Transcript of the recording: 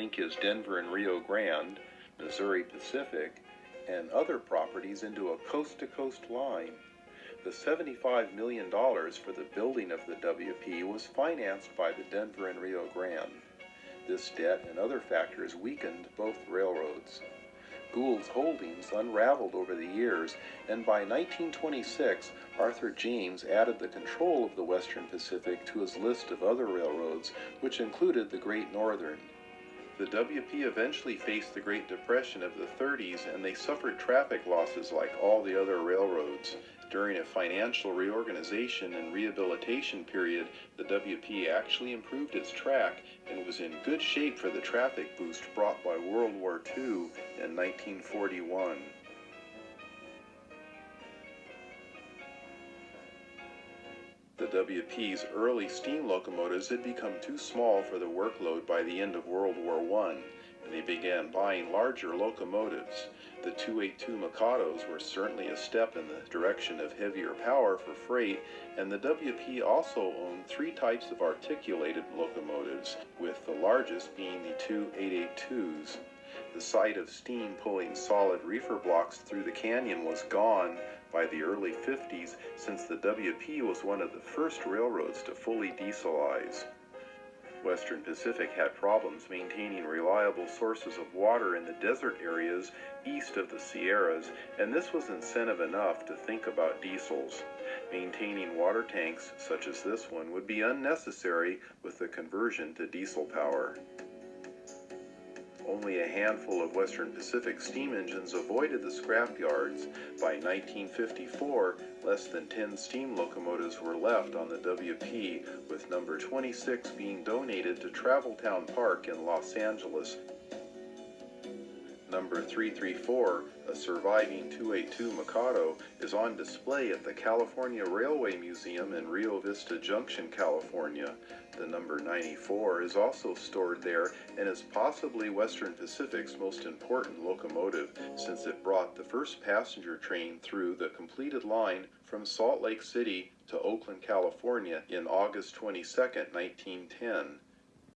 link his Denver and Rio Grande, Missouri Pacific, and other properties into a coast-to-coast line. The $75 million for the building of the WP was financed by the Denver and Rio Grande. This debt and other factors weakened both railroads. Gould's holdings unraveled over the years, and by 1926, Arthur James added the control of the Western Pacific to his list of other railroads, which included the Great Northern. The WP eventually faced the Great Depression of the 30s, and they suffered traffic losses like all the other railroads. During a financial reorganization and rehabilitation period, the WP actually improved its track and was in good shape for the traffic boost brought by World War II in 1941. The WP's early steam locomotives had become too small for the workload by the end of World War I, and they began buying larger locomotives. The 282 Mikados were certainly a step in the direction of heavier power for freight, and the WP also owned three types of articulated locomotives, with the largest being the two 882s. The sight of steam pulling solid reefer blocks through the canyon was gone by the early 50s, since the WP was one of the first railroads to fully dieselize. Western Pacific had problems maintaining reliable sources of water in the desert areas east of the Sierras, and this was incentive enough to think about diesels. Maintaining water tanks such as this one would be unnecessary with the conversion to diesel power. Only a handful of Western Pacific steam engines avoided the scrap yards. By 1954, less than 10 steam locomotives were left on the WP, with number 26 being donated to Traveltown Park in Los Angeles. Number 334, a surviving 282 Mikado, is on display at the California Railway Museum in Rio Vista Junction, California. The number 94 is also stored there and is possibly Western Pacific's most important locomotive, since it brought the first passenger train through the completed line from Salt Lake City to Oakland, California in August 22, 1910.